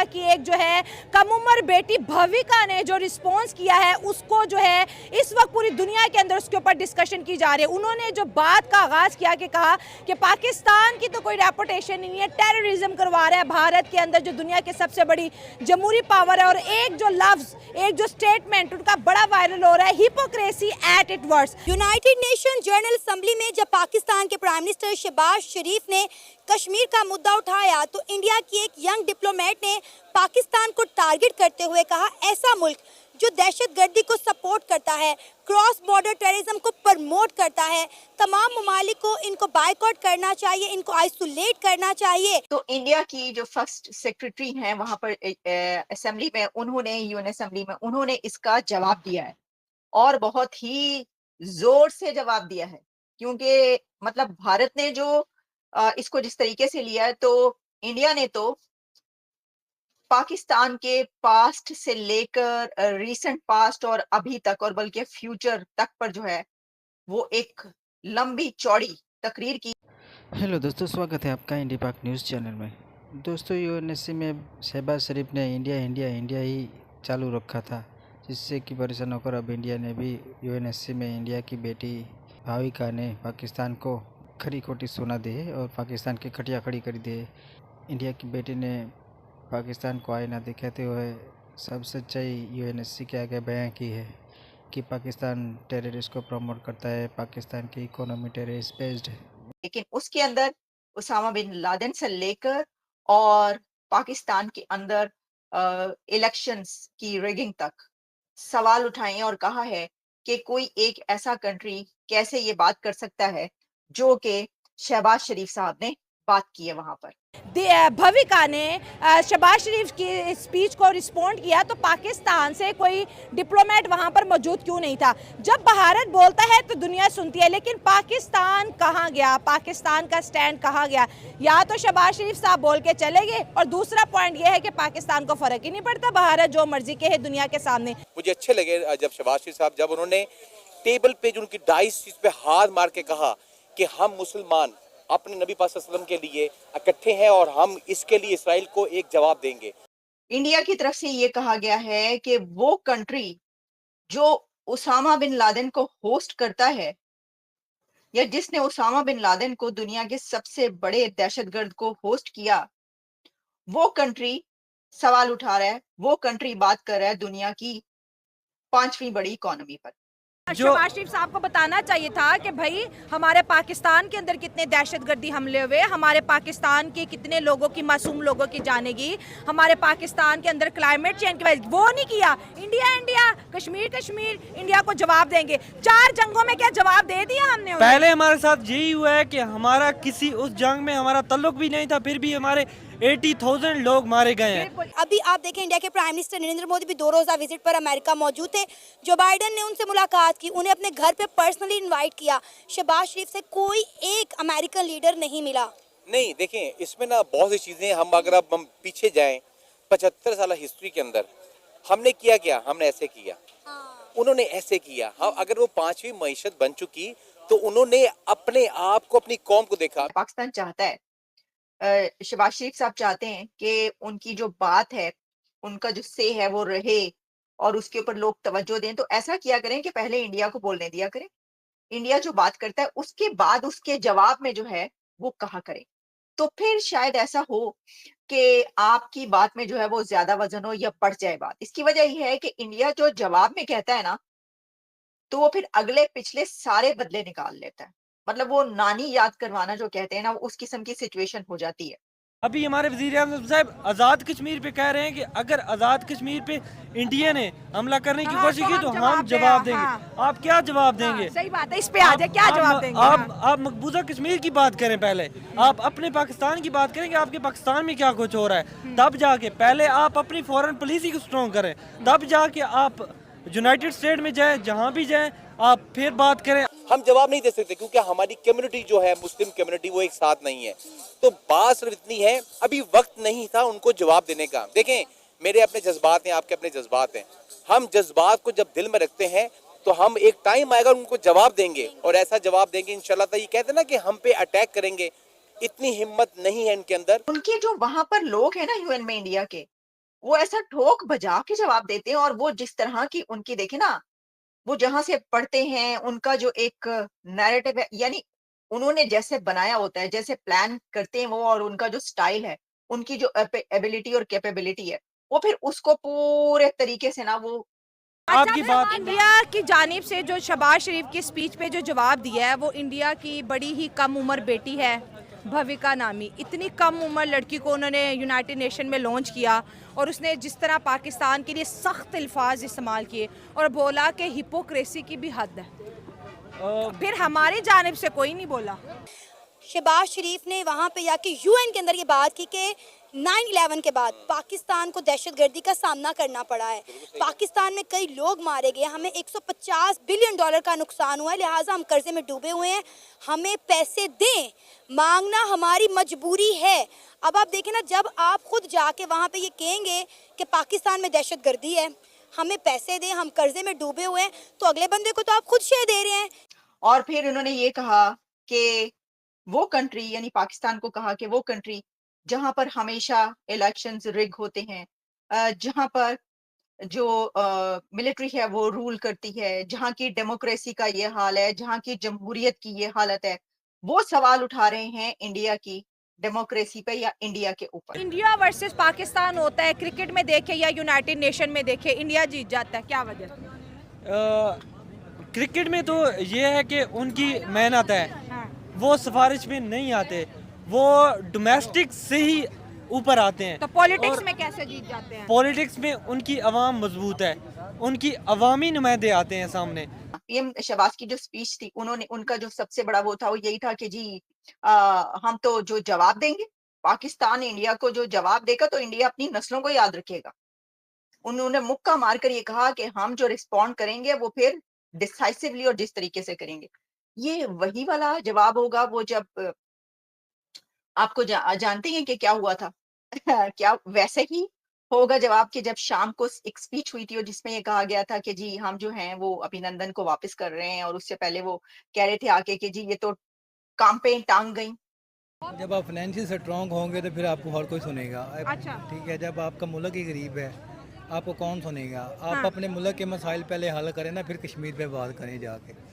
India की एक जो है कम उम्र बेटी भविका ने जो रिस्पॉन्स किया है उसको जो है इस वक्त पूरी दुनिया के अंदर उसके ऊपर डिस्कशन की जा रही है। उन्होंने जो बात का आगाज किया कि कहा कि पाकिस्तान की तो कोई रेपुटेशन नहीं है, टेररिज्म करवा रहा है भारत के अंदर जो दुनिया की सबसे बड़ी जमहूरी पावर है। और एक जो लफ्ज, एक जो स्टेटमेंट उनका बड़ा वायरल हो रहा है, hypocrisy at it worst. United nation general assembly में जब पाकिस्तान के प्राइम मिनिस्टर शहबाज शरीफ ने कश्मीर का मुद्दा उठाया तो इंडिया की एक यंग डिप्लोमेट ने पाकिस्तान को टारगेट करते हुए कहा, ऐसा मुल्क जो दहशतगर्दी को सपोर्ट करता है, क्रॉस बॉर्डर टेररिज्म को प्रमोट करता है, तमाम ममालिक को इनको बायकॉट करना चाहिए, इनको आइसोलेट करना चाहिए। तो इंडिया की जो फर्स्ट सेक्रेटरी हैं वहां पर असेंबली में, उन्होंने यूएन असेंबली में उन्होंने इसका जवाब दिया है और बहुत ही जोर से जवाब दिया है। क्योंकि मतलब भारत ने जो इसको जिस तरीके से लिया है, तो इंडिया ने तो पाकिस्तान के पास्ट से लेकर रीसेंट पास्ट और अभी तक और बल्कि फ्यूचर तक पर जो है वो एक लंबी चौड़ी तकरीर की। हेलो दोस्तों, स्वागत है आपका इंडी पाक न्यूज़ चैनल में। दोस्तों, यूएनएससी में शहबाज शरीफ ने इंडिया इंडिया इंडिया ही चालू रखा था, जिससे कि परेशान होकर अब इंडिया ने भी यूएनएससी में इंडिया की बेटी भाविका ने पाकिस्तान को खरी खोटी सुना दी है और पाकिस्तान की खटिया खड़ी कर दी है। इंडिया की बेटी ने पाकिस्तान को आईना दिखाते हुए सब सच्चाई यूएनएससी के आगे बयां की है कि पाकिस्तान टेररिस्ट को प्रमोट करता है, पाकिस्तान की इकोनॉमी टेररिस्ट बेस्ड है। लेकिन उसके अंदर उसामा बिन लादेन से लेकर और पाकिस्तान के अंदर इलेक्शंस की रिगिंग तक सवाल उठाए और कहा है कि कोई एक ऐसा कंट्री कैसे ये बात कर सकता है जो कि शहबाज शरीफ साहब ने बात की है वहां पर। भविका ने शहबाज शरीफ की स्पीच को रिस्पॉन्ड किया तो पाकिस्तान से कोई डिप्लोमेट वहां पर मौजूद क्यों नहीं था। जब भारत बोलता है तो दुनिया सुनती है, लेकिन पाकिस्तान कहाँ गया, पाकिस्तान का स्टैंड कहाँ गया? या तो शहबाज शरीफ साहब बोल के चले गए, और दूसरा पॉइंट यह है कि पाकिस्तान को फर्क ही नहीं पड़ता, भारत जो मर्जी के है दुनिया के सामने। मुझे अच्छे लगे जब शहबाज शरीफ साहब, जब उन्होंने टेबल पे जो उनकी डाइस पे हाथ मार के कहा कि हम मुसलमान अपने नबी पाक सल्लल्लाहु अलैहि वसल्लम के लिए इकट्ठे हैं और हम इसके लिए इसराइल को एक जवाब देंगे। इंडिया की तरफ से ये कहा गया है कि वो कंट्री जो उसामा बिन लादेन को होस्ट करता है या जिसने उसामा बिन लादेन को दुनिया के सबसे बड़े दहशतगर्द को होस्ट किया, वो कंट्री सवाल उठा रहा है, वो कंट्री बात कर रहा है दुनिया की 5वीं बड़ी इकोनॉमी पर। शहबाज शरीफ साहब को बताना चाहिए था कि भाई हमारे पाकिस्तान के अंदर कितने दहशतगर्दी हमले हुए, हमारे पाकिस्तान के कितने लोगों की, मासूम लोगों की जाने गई, हमारे पाकिस्तान के अंदर क्लाइमेट चेंज की वजह, वो नहीं किया। India India, Kashmir Kashmir, India को जवाब देंगे। 4 जंगों में क्या जवाब दे दिया हमने? पहले हमारे साथ यही हुआ है कि हमारा किसी उस जंग में हमारा ताल्लुक भी नहीं था, फिर भी हमारे 80,000 लोग मारे गए हैं। अभी आप देखें, इंडिया के प्राइम मिनिस्टर नरेंद्र मोदी भी 2 रोज़ा विजिट पर अमेरिका मौजूद थे। जो बाइडेन ने उनसे मुलाकात की, उन्हें अपने घर पे पर्सनली इनवाइट किया। शहबाज शरीफ से कोई एक अमेरिकन लीडर नहीं मिला। नहीं, देखें, इसमें ना बहुत सी चीजें, हम पीछे जाएं 75 साल हिस्ट्री के अंदर, हमने किया क्या? हमने ऐसे किया, उन्होंने ऐसे किया। हाँ, अगर वो 5वीं मईशत बन चुकी तो उन्होंने अपने आप को, अपनी कौम को देखा। पाकिस्तान चाहता है, शहबाज शरीफ साहब चाहते हैं कि उनकी जो बात है, उनका जो से है वो रहे और उसके ऊपर लोग तवज्जो दें। तो ऐसा किया करें कि पहले इंडिया को बोलने दिया करें, इंडिया जो बात करता है उसके बाद उसके जवाब में जो है वो कहा करें। तो फिर शायद ऐसा हो कि आपकी बात में जो है वो ज्यादा वजन हो या बढ़ जाए बात। इसकी वजह यह है कि इंडिया जो जवाब में कहता है ना, तो वो फिर अगले पिछले सारे बदले निकाल लेता है। मतलब वो नानी याद करवाना जो कहते हैं ना, उस किस्म की सिचुएशन हो जाती है। अभी हमारे वज़ीर आज़म साहब आज़ाद कश्मीर पे कह रहे हैं कि अगर आज़ाद कश्मीर पे इंडिया ने हमला करने की कोशिश की तो हम जवाब देंगे। आप क्या जवाब देंगे? सही बात है, इस पे आ जाए, क्या जवाब देंगे? आप मकबूजा कश्मीर की बात करें, पहले आप अपने पाकिस्तान की बात करें कि आपके पाकिस्तान में क्या कुछ हो रहा है, तब जाके पहले आप अपनी फॉरेन पॉलिसी को स्ट्रॉन्ग करें, तब जाके आप यूनाइटेड स्टेट में जाए, जहाँ भी जाए, आप फिर बात करें। हम जवाब नहीं दे सकते क्योंकि हमारी कम्युनिटी जो है, मुस्लिम कम्युनिटी, वो एक साथ नहीं है। तो बात सिर्फ इतनी है, अभी वक्त नहीं था उनको जवाब देने का। देखें, मेरे अपने जज्बात हैं, आपके अपने जज्बात हैं। हम जज्बात को जब दिल में रखते हैं तो हम एक टाइम आएगा उनको जवाब देंगे, और ऐसा जवाब देंगे इंशाल्लाह। तो ये कहते हैं ना कि हम पे अटैक करेंगे, इतनी हिम्मत नहीं है इनके अंदर। उनके जो वहां पर लोग हैं ना यूएन में इंडिया के, वो ऐसा ठोक बजा के जवाब देते हैं, और वो जिस तरह की उनकी देखे ना, वो जहाँ से पढ़ते हैं, उनका जो एक नैरेटिव है, यानी उन्होंने जैसे बनाया होता है, जैसे प्लान करते हैं वो, और उनका जो स्टाइल है, उनकी जो एबिलिटी और कैपेबिलिटी है, वो फिर उसको पूरे तरीके से ना वो आपकी बात इंडिया की जानिब से जो शहबाज शरीफ की स्पीच पे जो जवाब दिया है, वो इंडिया की बड़ी ही कम उम्र बेटी है भविका नामी। इतनी कम उम्र लड़की को उन्होंने यूनाइटेड नेशन में लॉन्च किया, और उसने जिस तरह पाकिस्तान के लिए सख्त अल्फाज इस्तेमाल किए और बोला कि हिपोक्रेसी की भी हद है, फिर हमारी जानिब से कोई नहीं बोला। शहबाज शरीफ ने वहाँ पे जाके यूएन के अंदर ये बात की कि 9/11 के बाद पाकिस्तान को दहशतगर्दी का सामना करना पड़ा है, पाकिस्तान में कई लोग मारे गए, हमें 150 बिलियन डॉलर का नुकसान हुआ है, लिहाजा हम कर्जे में डूबे हुए हैं, हमें पैसे दें, मांगना हमारी मजबूरी है। अब आप देखें ना, जब आप खुद जाके वहाँ पे ये कहेंगे कि पाकिस्तान में दहशतगर्दी है, हमें पैसे दें, हम कर्जे में डूबे हुए हैं, तो अगले बंदे को तो आप खुद शह दे रहे हैं। और फिर उन्होंने ये कहा कि वो कंट्री, यानी पाकिस्तान को कहा कि वो कंट्री जहाँ पर हमेशा इलेक्शंस रिग होते हैं, जहाँ पर जो मिलिट्री है वो रूल करती है, जहाँ की डेमोक्रेसी का ये हाल है, जहाँ की जमहूरियत की ये हालत है, वो सवाल उठा रहे हैं इंडिया की डेमोक्रेसी पे या इंडिया के ऊपर। इंडिया वर्सेस पाकिस्तान होता है, क्रिकेट में देखे या यूनाइटेड नेशन में देखे, इंडिया जीत जाता है, क्या वजह? क्रिकेट में तो ये है कि उनकी मेहनत है, वो सिफारिश में नहीं आते, वो डोमेस्टिक से ही ऊपर आते हैं। तो पॉलिटिक्स में कैसे जीत जाते हैं? पॉलिटिक्स में उनकी आवाम मजबूत है, उनकी अवामी नुमाइंदे आते हैं सामने। पीएम शहबाज की जो स्पीच थी, उन्होंने उनका जो सबसे बड़ा वो था, वो यही था कि जी हम तो जो जवाब देंगे, पाकिस्तान इंडिया को जो जवाब देगा तो इंडिया अपनी नस्लों को याद रखेगा। उन्होंने मुक्का मारकर ये कहा कि हम जो रिस्पॉन्ड करेंगे वो फिर डिसाइसिवली और जिस तरीके से करेंगे। ये वही वाला जवाब होगा वो जब आपको जानते हैं कि क्या हुआ था? क्या वैसे ही होगा जवाब कि जब शाम को एक स्पीच हुई थी और जिसमें ये कहा गया था कि जी हम जो हैं वो अभिनंदन को वापस कर रहे हैं, और उससे पहले वो कह रहे थे आके कि जी ये तो काम पे टांग गई। जब आप फाइनेंशियल स्ट्रांग होंगे तो फिर आपको हर कोई सुनेगा। अच्छा। ठीक है, जब आपका मुल्क ही गरीब है, आपको कौन सुनेगा? आप हाँ। अपने मुल्क के मसाइल पहले हल करें ना, फिर कश्मीर पे बात करें जाके।